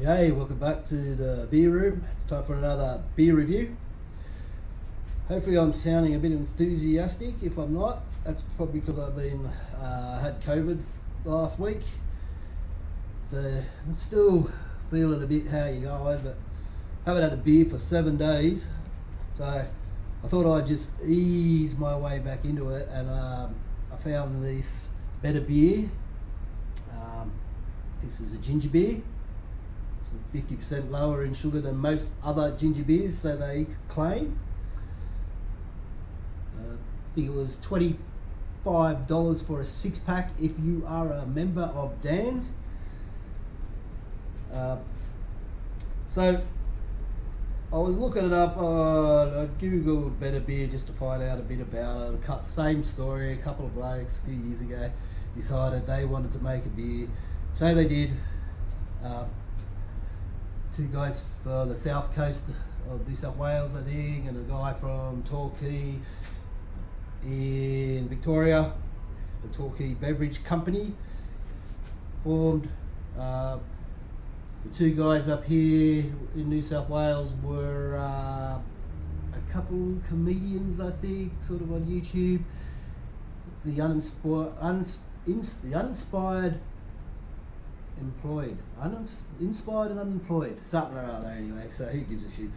Hey, welcome back to the beer room. It's time for another beer review. Hopefully I'm sounding a bit enthusiastic. If I'm not, that's probably because I've been had COVID last week. So I'm still feeling a bit how you going, but haven't had a beer for 7 days. So I thought I'd just ease my way back into it, and I found this better beer. This is a ginger beer. It's 50% lower in sugar than most other ginger beers, so they claim. I think it was $25 for a 6-pack if you are a member of Dan's. So I was looking it up. I googled better beer just to find out a bit about it. Same story. A couple of blokes a few years ago decided they wanted to make a beer, so they did. Two guys from the south coast of New South Wales, I think, and a guy from Torquay in Victoria. The Torquay Beverage Company formed. The two guys up here in New South Wales were a couple comedians, I think, sort of on YouTube. The uninspired inspired and unemployed, something or other anyway, so who gives a shit.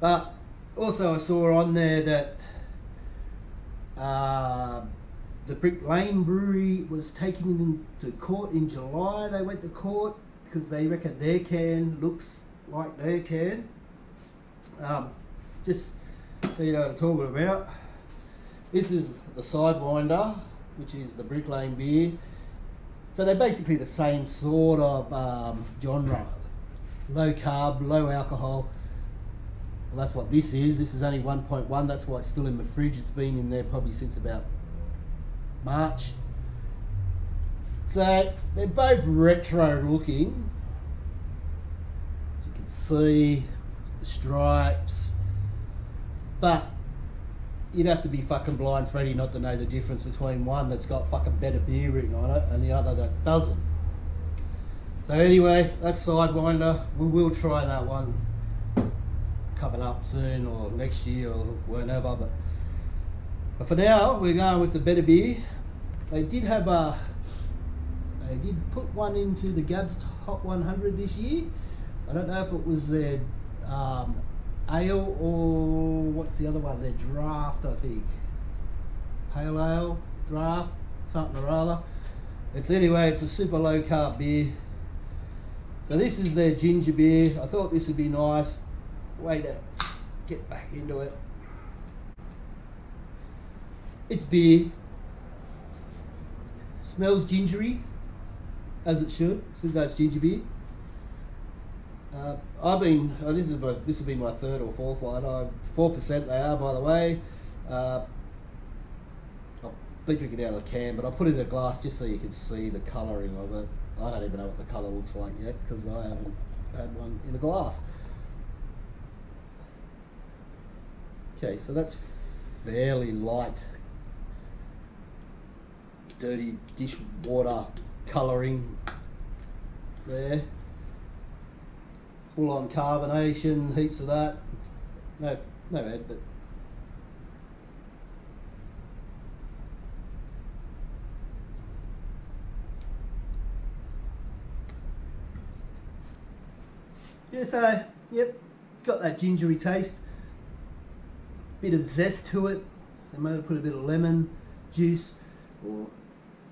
But also I saw on there that the Brick Lane Brewery was taking them to court in July. They went to court because they reckon their can looks like their can. Just so you know what I'm talking about. This is the Sidewinder, which is the Brick Lane beer. So they're basically the same sort of genre. Low carb, low alcohol. Well, that's what this is. This is only 1.1. That's why it's still in the fridge. It's been in there probably since about March. So they're both retro looking. As you can see, the stripes. But you'd have to be fucking blind Freddy not to know the difference between one that's got fucking better beer written on it and the other that doesn't. So anyway, that's Sidewinder. We will try that one coming up soon or next year or whenever. But for now, we're going with the better beer. They did put one into the Gabs Hot 100 this year. I don't know if it was their ale or what's the other one? Their draft, I think. Pale ale, draft, something or other. It's a super low carb beer. So this is their ginger beer. I thought this would be nice. Way to get back into it. It's beer. Smells gingery, as it should. Since that's ginger beer. This will be my third or fourth one. 4% they are, by the way. I'll be drinking out of the can, but I put it in a glass just so you can see the colouring of it. I don't even know what the colour looks like yet because I haven't had one in a glass. Okay, so that's fairly light, dirty dishwater colouring there. Full on carbonation, heaps of that. No head, but yeah. So yep, got that gingery taste. Bit of zest to it. They might have put a bit of lemon juice or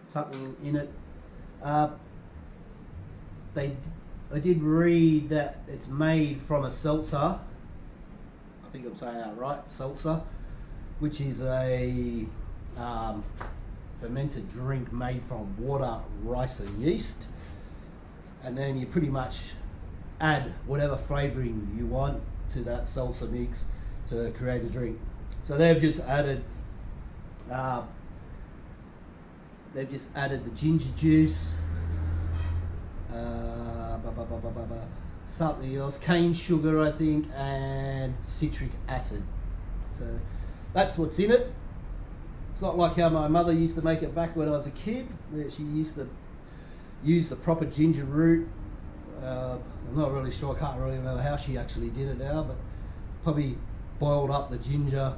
something in it. I did read that it's made from a seltzer. I think I'm saying that right, seltzer, which is a fermented drink made from water, rice and yeast. And then you pretty much add whatever flavouring you want to that seltzer mix to create a drink. So they've just added the ginger juice, something else, cane sugar I think, and citric acid. So that's what's in it. It's not like how my mother used to make it back when I was a kid, where she used to use the proper ginger root. I'm not really sure, I can't really remember how she actually did it now, but probably boiled up the ginger,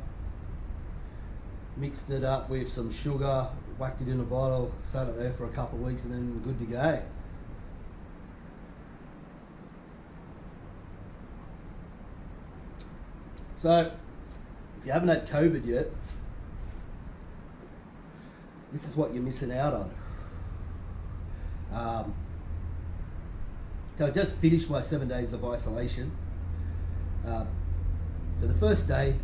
mixed it up with some sugar, whacked it in a bottle, sat it there for a couple of weeks, and then good to go. So, if you haven't had COVID yet, this is what you're missing out on. So I just finished my 7 days of isolation. So the first day,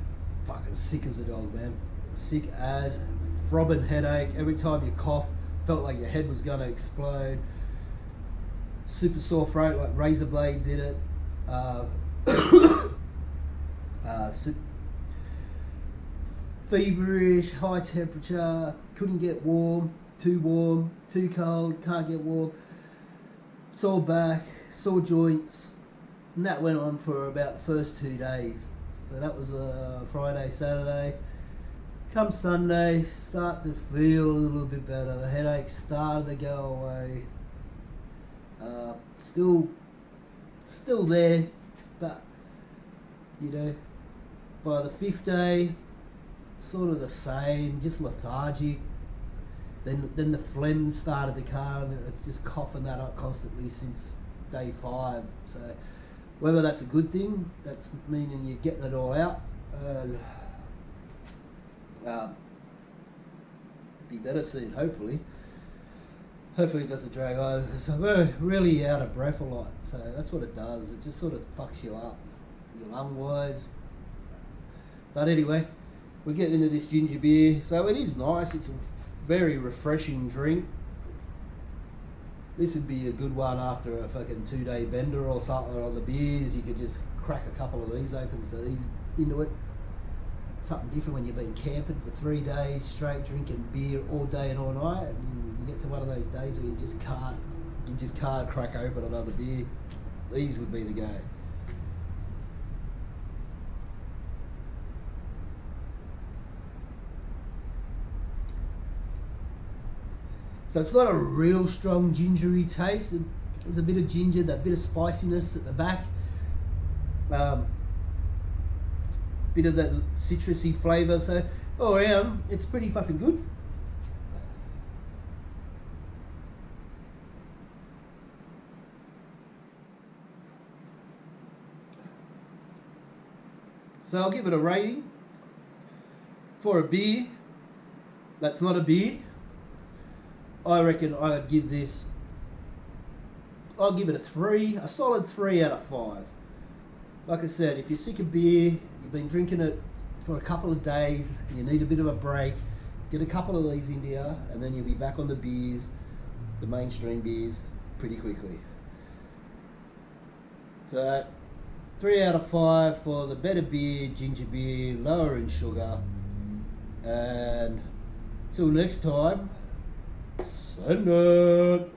fucking sick as a dog, man. Sick as, throbbing headache. Every time you cough, felt like your head was gonna explode. Super sore throat, like razor blades in it. Feverish, high temperature, couldn't get warm, too cold, can't get warm. Sore back, sore joints, and that went on for about the first 2 days. So that was Friday, Saturday. Come Sunday, start to feel a little bit better. The headache started to go away. Still there, but you know, by the 5th day, sort of the same, just lethargic. Then the phlegm started to come, and it's just coughing that up constantly since day 5. So whether that's a good thing, that's meaning you're getting it all out. Be better soon, hopefully. Hopefully it doesn't drag on. So I'm really out of breath a lot, so that's what it does. It just sort of fucks you up, your lung wise. But anyway, we're getting into this ginger beer. So it is nice, it's a very refreshing drink. This would be a good one after a fucking 2-day bender or something on the beers. You could just crack a couple of these open to ease into it. Something different when you've been camping for 3 days straight, drinking beer all day and all night, and you get to one of those days where you just can't crack open another beer. These would be the go. So it's not a real strong gingery taste. There's a bit of ginger, that bit of spiciness at the back. Bit of that citrusy flavour. So all around, it's pretty fucking good. So I'll give it a rating for a beer that's not a beer. I reckon I'd give this, I'll give it a 3, a solid 3 out of 5. Like I said, if you're sick of beer, you've been drinking it for a couple of days, you need a bit of a break, get a couple of these into you, and then you'll be back on the beers, the mainstream beers, pretty quickly. So, 3 out of 5 for the better beer, ginger beer, lower in sugar. And till next time, send it.